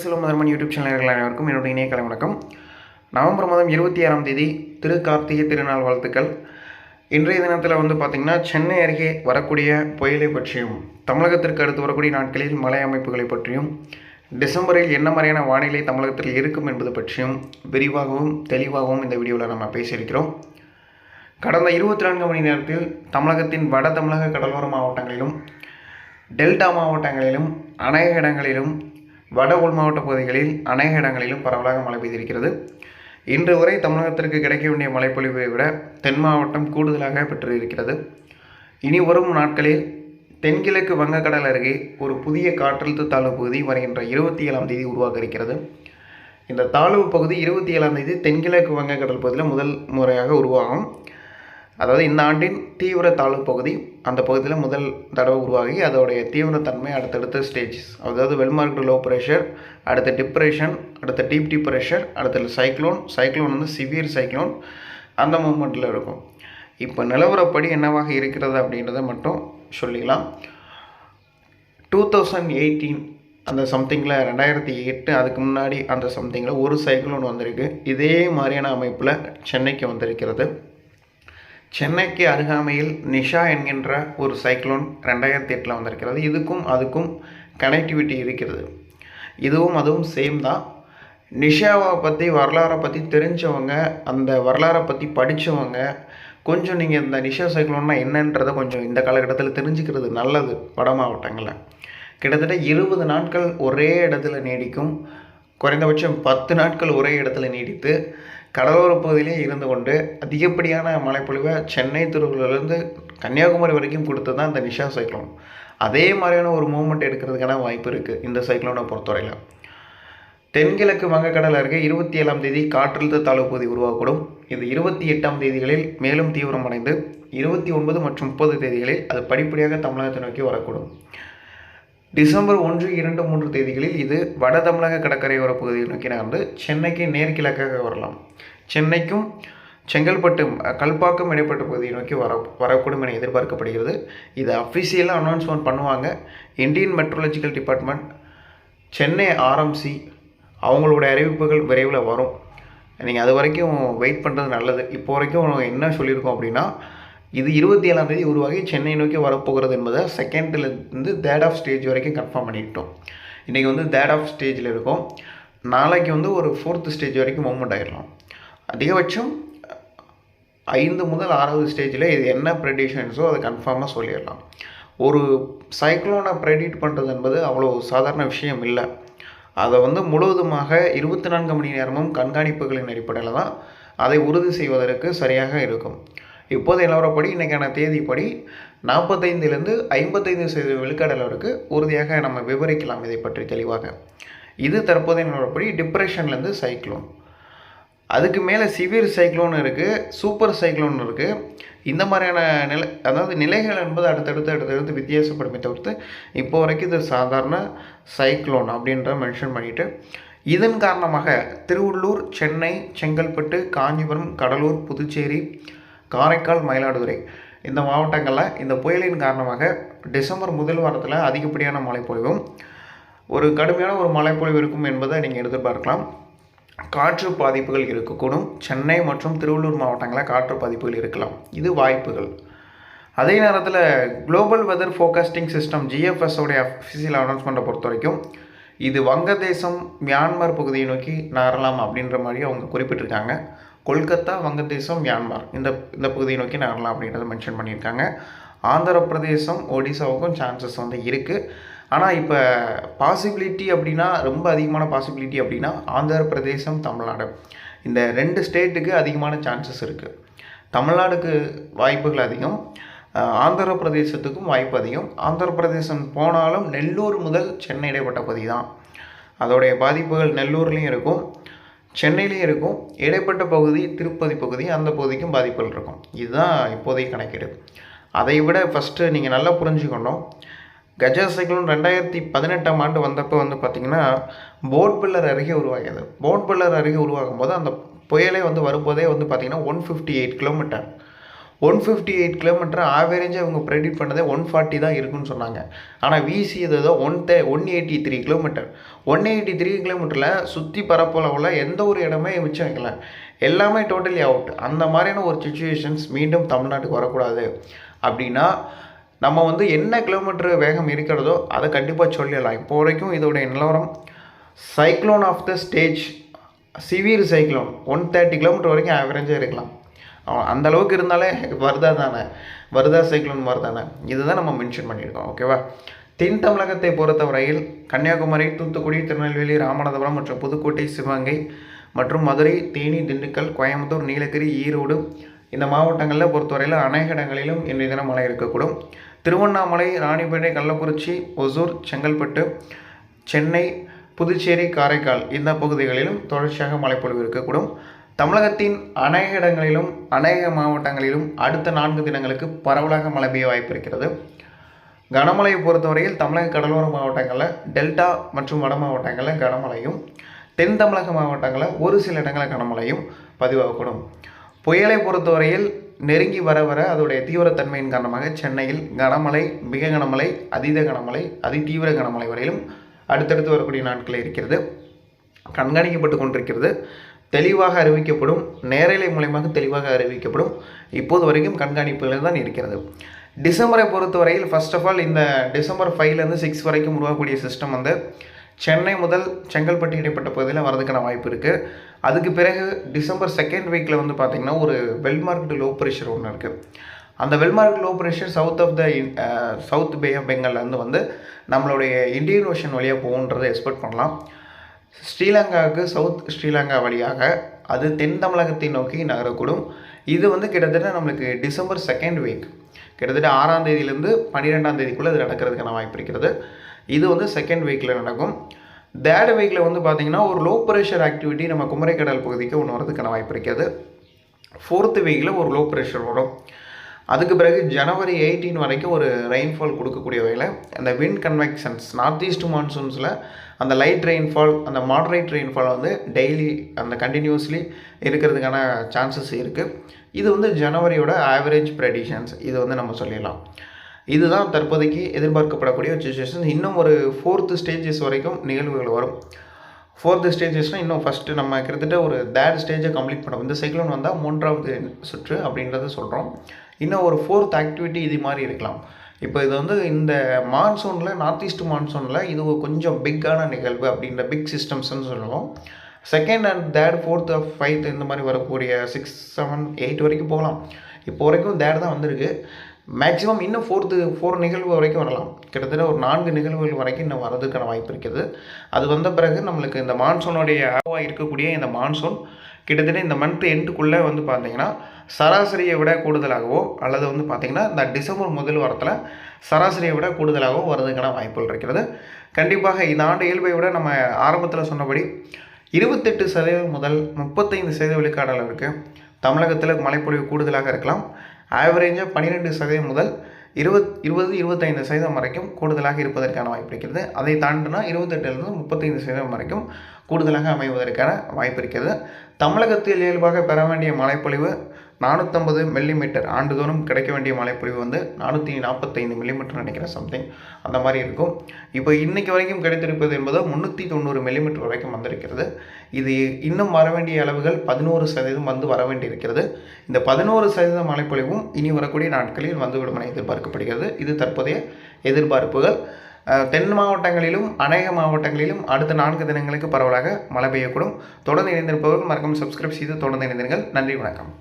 Muthuselvam முதன்மன் YouTube சேனல்கள் அனைவருக்கும் என்னுடைய இணைய கலை வணக்கம். நவம்பர் மாதம் 26ஆம் தேதி திரு கார்த்திகை திருநாள் வாழ்த்துக்கள். இன்றைய தினத்தில் பார்த்திங்கன்னா சென்னை அருகே வரக்கூடிய புயலை பற்றியும் தமிழகத்திற்கு அடுத்து வரக்கூடிய நாட்களில் மழை அமைப்புகளை பற்றியும் டிசம்பரில் என்ன மாதிரியான வானிலை தமிழகத்தில் இருக்கும் என்பது பற்றியும் விரிவாகவும் தெளிவாகவும் இந்த வீடியோவில் நம்ம பேசியிருக்கிறோம். கடந்த 24 மணி நேரத்தில் தமிழகத்தின் வட தமிழக கடலோர மாவட்டங்களிலும் டெல்டா மாவட்டங்களிலும் அநேக இடங்களிலும் வட உள் மாவட்ட பகுதிகளில் அநேக இடங்களிலும் பரவலாக மழை பெய்திருக்கிறது. இன்று வரை தமிழகத்திற்கு கிடைக்க வேண்டிய மழைப்பொழிவை விட தென் மாவட்டம் கூடுதலாக பெற்று இருக்கிறது. இனி வரும் நாட்களில் தென்கிழக்கு வங்கக்கடல் அருகே ஒரு புதிய காற்றழுத்த தாழ்வு பகுதி வருகின்ற 27ஆம் தேதி உருவாக இருக்கிறது. இந்த தாழ்வு பகுதி 27ஆம் தேதி தென்கிழக்கு வங்கக்கடல் பகுதியில் முதல் முறையாக உருவாகும். அதாவது இந்த ஆண்டின் தீவிர தாழ்வு பகுதி அந்த பகுதியில் முதல் தடவை உருவாகி அதோடைய தீவிரத்தன்மை அடுத்தடுத்த ஸ்டேஜஸ், அதாவது வெல்மார்க்டு லோ ப்ரெஷர், அடுத்த டிப்ரெஷன், அடுத்த டீப் ப்ரெஷர், அடுத்த சைக்ளோன் சிவியர் சைக்ளோன் அந்த மூமெண்ட்டில் இருக்கும். இப்போ நிலவரப்படி என்னவாக இருக்கிறது அப்படின்றத மட்டும் சொல்லிக்கலாம். 2018 அந்த சம்திங்கில் 2008 அதுக்கு முன்னாடி அந்த சம்திங்கில் ஒரு சைக்ளோன் வந்திருக்கு. இதே மாதிரியான அமைப்பில் சென்னைக்கு வந்திருக்கிறது. சென்னைக்கு அருகாமையில் நிஷா என்கின்ற ஒரு சைக்ளோன் 2008 வந்திருக்கிறது. இதுக்கும் அதுக்கும் கனெக்டிவிட்டி இருக்கிறது. அதுவும் சேம் தான். நிஷாவை பற்றி வரலாறை பற்றி தெரிஞ்சவங்க, அந்த வரலாறை பற்றி படித்தவங்க கொஞ்சம் நீங்கள் இந்த நிஷா சைக்ளோன்னா என்னன்றதை கொஞ்சம் இந்த காலகட்டத்தில் தெரிஞ்சுக்கிறது நல்லது. வட மாவட்டங்களில் கிட்டத்தட்ட 20 நாட்கள் ஒரே இடத்துல நீடிக்கும். குறைந்தபட்சம் 10 நாட்கள் ஒரே இடத்துல நீடித்து கடலோர பகுதியிலே இருந்து கொண்டு அதிகப்படியான மழைப்பொழிவை சென்னை திருவள்ளூர்லேருந்து கன்னியாகுமரி வரைக்கும் கொடுத்தது தான் இந்த நிஷா சைக்ளோன். அதே மாதிரியான ஒரு மூவ்மெண்ட் எடுக்கிறதுக்கான வாய்ப்பு இருக்குது இந்த சைக்ளோனை பொறுத்தவரையில். தென்கிழக்கு வங்கக்கடல் அருகே 27ஆம் தேதி காற்றழுத்த தாழ்வு பகுதி உருவாகக்கூடும். இது 28ஆம் தேதிகளில் மேலும் தீவிரமடைந்து 29 மற்றும் 30 தேதிகளில் அது படிப்படியாக தமிழகத்தை நோக்கி வரக்கூடும். டிசம்பர் 1, 2, 3 தேதிகளில் இது வட தமிழக கடற்கரையோர பகுதியை நோக்கி நகர்ந்து சென்னைக்கு நேர்கிழக்காக வரலாம். சென்னைக்கும் செங்கல்பட்டு கல்பாக்கம் இடைப்பட்ட பகுதியை நோக்கி வரக்கூடும் என எதிர்பார்க்கப்படுகிறது. இதை அஃபிஷியலாக அனௌன்ஸ்மெண்ட் பண்ணுவாங்க. Indian meteorological department, Chennai RMC அவங்களோட அறிவிப்புகள் விரைவில் வரும். நீங்கள் அது வரைக்கும் வெயிட் பண்ணுறது நல்லது. இப்போ வரைக்கும் என்ன சொல்லியிருக்கோம் அப்படின்னா, இது 27ஆம் தேதி உருவாகி சென்னை நோக்கி வரப்போகிறது என்பதை செகண்ட்லேருந்து தேர்ட் ஆஃப் ஸ்டேஜ் வரைக்கும் கன்ஃபார்ம் பண்ணிக்கிட்டோம். இன்றைக்கி தேர்ட் ஆஃப் ஸ்டேஜில் இருக்கும். நாளைக்கு ஒரு 4th ஸ்டேஜ் வரைக்கும் மூவ்மெண்ட் ஆகிடலாம். அதிகபட்சம் 5 முதல் 6வது ஸ்டேஜில் இது என்ன ப்ரெடிஷன்ஸோ அதை கன்ஃபார்மாக சொல்லிடலாம். ஒரு சைக்ளோனை ப்ரெடிக்ட் பண்ணுறது என்பது அவ்வளோ சாதாரண விஷயம் இல்லை. அதை முழுவதுமாக 24 மணி நேரமும் கண்காணிப்புகளின் அடிப்படையில் தான் அதை உறுதி செய்வதற்கு சரியாக இருக்கும். இப்போது நிலவரப்படி இன்றைக்கான தேதிப்படி 45லேருந்து 55% விழுக்காடு அளவிற்கு உறுதியாக நம்ம விவரிக்கலாம் இதை பற்றி தெளிவாக. இது தற்போதைய நிலவரப்படி டிப்ரெஷன்லேருந்து சைக்ளோன், அதுக்கு மேலே சிவியர் சைக்ளோன் இருக்குது, சூப்பர் சைக்ளோன் இருக்குது. இந்த மாதிரியான அதாவது நிலைகள் என்பது அடுத்தடுத்து வித்தியாசப்படுமே தவிர்த்து இப்போ வரைக்கும் இது சாதாரண சைக்ளோன் அப்படின்ற மென்ஷன் பண்ணிவிட்டு, இதன் காரணமாக திருவள்ளூர், சென்னை, செங்கல்பட்டு, காஞ்சிபுரம், கடலூர், புதுச்சேரி, காரைக்கால், மயிலாடுதுறை இந்த மாவட்டங்களில் இந்த புயலின் காரணமாக டிசம்பர் முதல் வாரத்தில் அதிகப்படியான மழைப்பொழிவும் ஒரு கடுமையான ஒரு மழைப்பொழிவு இருக்கும் என்பதை நீங்கள் எதிர்பார்க்கலாம். காற்று பாதிப்புகள் இருக்கக்கூடும். சென்னை மற்றும் திருவள்ளூர் மாவட்டங்களில் காற்று பாதிப்புகள் இருக்கலாம். இது வாய்ப்புகள். அதே நேரத்தில் குளோபல் வெதர் ஃபோர்காஸ்டிங் சிஸ்டம் GFSோடைய அஃபிஷியல் அனௌன்ஸ்மெண்ட்டை பொறுத்த வரைக்கும் இது வங்கதேசம், மியான்மர் பகுதியை நோக்கி நகரலாம் அப்படின்ற மாதிரி அவங்க குறிப்பிட்டிருக்காங்க. கொல்கத்தா, வங்கதேசம், மியான்மர் இந்த பகுதியை நோக்கி நகரலாம் அப்படின்றத மென்ஷன் பண்ணியிருக்காங்க. ஆந்திர பிரதேசம், ஒடிசாவுக்கும் சான்சஸ் இருக்குது. ஆனால் இப்போ பாசிபிலிட்டி அப்படின்னா ரொம்ப அதிகமான பாசிபிலிட்டி அப்படின்னா ஆந்திர பிரதேசம், தமிழ்நாடு இந்த 2 ஸ்டேட்டுக்கு அதிகமான சான்சஸ் இருக்குது. தமிழ்நாடுக்கு வாய்ப்புகள் அதிகம், ஆந்திர பிரதேசத்துக்கும் வாய்ப்பு அதிகம். ஆந்திர பிரதேசம் போனாலும் நெல்லூர் முதல் சென்னை இடைப்பட்ட பகுதி தான். அதோடைய பாதிப்புகள் நெல்லூர்லேயும் இருக்கும், சென்னையிலையும் இருக்கும். இடைப்பட்ட பகுதி திருப்பதி பகுதி, அந்த பகுதிக்கும் பாதிப்புகள் இருக்கும். இதுதான் இப்போதைக்கு கணக்கீடு. அதை விட ஃபஸ்ட்டு நீங்கள் நல்லா புரிஞ்சுக்கணும், கஜா சைக்ளோன் 2018ஆம் ஆண்டு வந்தப்போ பார்த்திங்கன்னா போட் பில்லர் அருகே உருவாகியது. போட் பில்லர் அருகே உருவாகும் போது அந்த புயலே வரும்போதே பார்த்திங்கன்னா 158 கிலோமீட்டர் 158 கிலோமீட்டர் ஆவரேஜாக அவங்க ப்ரெடிக்ட் பண்ணதே 140 தான் இருக்குன்னு சொன்னாங்க. ஆனால் வீசி ஏதோ 183 கிலோமீட்டர். 183 கிலோமீட்டரில் சுற்றி பரப்பளவில் எந்த ஒரு இடமே மிச்சம் வைக்கல, எல்லாமே டோட்டலி அவுட். அந்த மாதிரியான ஒரு சுச்சுவேஷன்ஸ் மீண்டும் தமிழ்நாட்டுக்கு வரக்கூடாது அப்படின்னா நம்ம வந்து என்ன கிலோமீட்டர் வேகம் இருக்கிறதோ அதை கண்டிப்பாக சொல்லிடலாம். இப்போ வரைக்கும் இதோடைய நிலவரம் cyclone of the stage, severe cyclone 130 kilometre வரைக்கும் ஆவரேஜாக இருக்கலாம். அந்த அளவுக்கு இருந்தாலே வருதா சைக்ளோன் மாதிரி தானே. இதுதான் நம்ம மென்ஷன் பண்ணியிருக்கோம். ஓகேவா? தென் தமிழகத்தை பொறுத்தவரையில் கன்னியாகுமரி, தூத்துக்குடி, திருநெல்வேலி, ராமநாதபுரம் மற்றும் புதுக்கோட்டை, சிவகங்கை மற்றும் மதுரை, தேனி, திண்டுக்கல், கோயம்புத்தூர், நீலகிரி, ஈரோடு இந்த மாவட்டங்களில் பொறுத்தவரையில் அநேக இடங்களிலும் இன்றைய தினம் மழை இருக்கக்கூடும். திருவண்ணாமலை, ராணிப்பேட்டை, கள்ளக்குறிச்சி, ஒசூர், செங்கல்பட்டு, சென்னை, புதுச்சேரி, காரைக்கால் இந்த பகுதிகளிலும் தொடர்ச்சியாக மழைப்பொழிவு இருக்கக்கூடும். தமிழகத்தின் அநேக இடங்களிலும் அநேக மாவட்டங்களிலும் அடுத்த 4 தினங்களுக்கு பரவலாக மழை பெய்ய வாய்ப்பு இருக்கிறது. கனமழையை பொறுத்தவரையில் தமிழக கடலோர மாவட்டங்களில், டெல்டா மற்றும் வட மாவட்டங்களில் கனமழையும், தென் தமிழக மாவட்டங்களில் ஒரு சில இடங்களில் கனமழையும் பதிவாகக்கூடும். புயலை பொறுத்தவரையில் நெருங்கி வர வர அதோடைய தீவிரத்தன்மையின் காரணமாக சென்னையில் கனமழை, மிக கனமழை, அதீத கனமழை, அதிதீவிர கனமழை வரையிலும் அடுத்தடுத்து வரக்கூடிய நாட்களில் இருக்கிறது, கண்காணிக்கப்பட்டு கொண்டிருக்கிறது. தெளிவாக அறிவிக்கப்படும், நேரலை மூலமாக தெளிவாக அறிவிக்கப்படும். இப்போது வரைக்கும் கண்காணிப்புகள் தான் இருக்கிறது. டிசம்பரை பொறுத்தவரையில் ஃபர்ஸ்ட் ஆஃப் ஆல் இந்த டிசம்பர் 5லேருந்து 6 வரைக்கும் உருவாகக்கூடிய சிஸ்டம் வந்து சென்னை முதல் செங்கல்பட்டு இடைப்பட்ட பகுதியில் வரதுக்கான வாய்ப்பு இருக்குது. அதுக்கு பிறகு டிசம்பர் 2nd வீக்கில் வந்து பார்த்திங்கன்னா ஒரு வெல்மார்க்டு லோ ப்ரெஷர் ஒன்று இருக்குது. அந்த well marked low pressure south bay of பெங்கால்லேருந்து வந்து நம்மளுடைய இந்தியன் ஓஷன் வழியாக போகுன்றதை எக்ஸ்பெக்ட் பண்ணலாம். ஸ்ரீலங்காவுக்கு சவுத் ஸ்ரீலங்கா வழியாக அது தென் தமிழகத்தை நோக்கி நகரக்கூடும். இது வந்து கிட்டத்தட்ட நம்மளுக்கு டிசம்பர் 2nd வீக், கிட்டத்தட்ட 6ஆம் தேதியிலேருந்து 12ஆம் தேதிக்குள்ளே இது நடக்கிறதுக்கான வாய்ப்பு இருக்கிறது. இது வந்து 2nd வீக்கில் நடக்கும். 3rd வீக்கில் வந்து பார்த்திங்கன்னா ஒரு லோ ப்ரெஷர் ஆக்டிவிட்டி நம்ம குமரிக்கடல் பகுதிக்கு ஒன்று வரதுக்கான வாய்ப்பு இருக்கிறது. 4th வீக்கில் ஒரு லோ ப்ரெஷர் வரும். அதுக்கு பிறகு ஜனவரி 18 வரைக்கும் ஒரு ரெயின்ஃபால் கொடுக்கக்கூடிய வகையில் அந்த விண்ட் கன்வெக்ஷன்ஸ் நார்த் ஈஸ்ட் மான்சூன்ஸில் அந்த லைட் ரெயின்ஃபால், அந்த மாடரேட் ரெயின்ஃபால் வந்து டெய்லி அந்த கண்டினியூஸ்லி இருக்கிறதுக்கான சான்சஸ் இருக்குது. இது வந்து ஜனவரியோட ஆவரேஜ் ப்ரெடிஷன்ஸ், இது வந்து நம்ம சொல்லிடலாம். இதுதான் தற்போதைக்கு எதிர்பார்க்கப்படக்கூடிய சுச்சுவேஷன். இன்னும் ஒரு 4th ஸ்டேஜஸ் வரைக்கும் நிகழ்வுகள் வரும். 4th ஸ்டேஜஸ்னால் இன்னும் ஃபஸ்ட்டு நம்ம கிட்டத்தட்ட ஒரு 3rd ஸ்டேஜை கம்ப்ளீட் பண்ணோம். இந்த சைக்ளோன் வந்தால் 3வது சுற்று அப்படின்றத சொல்கிறோம். இன்னும் ஒரு 4th ஆக்டிவிட்டி இது மாதிரி இருக்கலாம். இப்போ இது வந்து இந்த மான்சூனில், நார்த் ஈஸ்ட் மான்சூனில் இது கொஞ்சம் பிக்கான நிகழ்வு அப்படின்ற பிக் சிஸ்டம்ஸ்ன்னு சொல்லுவோம். 2nd and 3rd 4th 5th இந்த மாதிரி வரக்கூடிய 6, 7, 8 வரைக்கும் போகலாம். இப்போ வரைக்கும் 3rd தான் வந்திருக்கு. மேக்ஸிமம் இன்னும் 4 நிகழ்வு வரைக்கும் வரலாம். கிட்டத்தட்ட ஒரு 4 நிகழ்வுகள் வரைக்கும் இன்னும் வரதுக்கான வாய்ப்பு இருக்குது. அது வந்த பிறகு நம்மளுக்கு இந்த மான்சூனுடைய இருக்கக்கூடிய இந்த மான்சூன் கிட்டத்தட்ட இந்த மந்த் எண்டுக்குள்ளே வந்து பார்த்திங்கன்னா சராசரியை விட கூடுதலாகவோ அல்லது வந்து பார்த்திங்கன்னா இந்த டிசம்பர் முதல் வாரத்தில் சராசரியை விட கூடுதலாகவோ வரதுக்கான வாய்ப்புகள் இருக்கிறது. கண்டிப்பாக இந்த ஆண்டு இயல்பை விட நம்ம ஆரம்பத்தில் சொன்னபடி 28% முதல் 35% விழுக்காடு அளவிற்கு தமிழகத்தில் மழைப்பொழிவு கூடுதலாக இருக்கலாம். ஆவரேஜாக 12% முதல் 20-25% வரைக்கும் கூடுதலாக இருப்பதற்கான வாய்ப்பு இருக்கிறது. அதை தாண்டினா 28லேருந்து 35% வரைக்கும் கூடுதலாக அமைவதற்கான வாய்ப்பு இருக்கிறது. தமிழகத்தில் இயல்பாக பெற வேண்டிய மழைப்பொழிவு 450 மில்லிமீட்டர், ஆண்டுதோறும் கிடைக்க வேண்டிய மழைப்பொழிவு வந்து 445 மில்லிமீட்டர் நினைக்கிறேன், சம்திங் அந்த மாதிரி இருக்கும். இப்போ இன்றைக்கி வரைக்கும் கிடைத்திருப்பது என்பது 390 மில்லிமீட்டர் வரைக்கும் வந்திருக்கிறது. இது இன்னும் வர வேண்டிய அளவுகள் 11% வந்து வர வேண்டியிருக்கிறது. இந்த 11% மழைப்பொழிவும் இனி வரக்கூடிய நாட்களில் வந்துவிடும் என எதிர்பார்க்கப்படுகிறது. இது தற்போதைய எதிர்பார்ப்புகள். தென் மாவட்டங்களிலும் அநேக மாவட்டங்களிலும் அடுத்த 4 தினங்களுக்கு பரவலாக மழை பெய்யக்கூடும். தொடர்ந்து இணைந்திருப்பவர்கள் மறக்காமல் சப்ஸ்கிரைப் செய்து தொடர்ந்து இணைந்திருங்கள். நன்றி, வணக்கம்.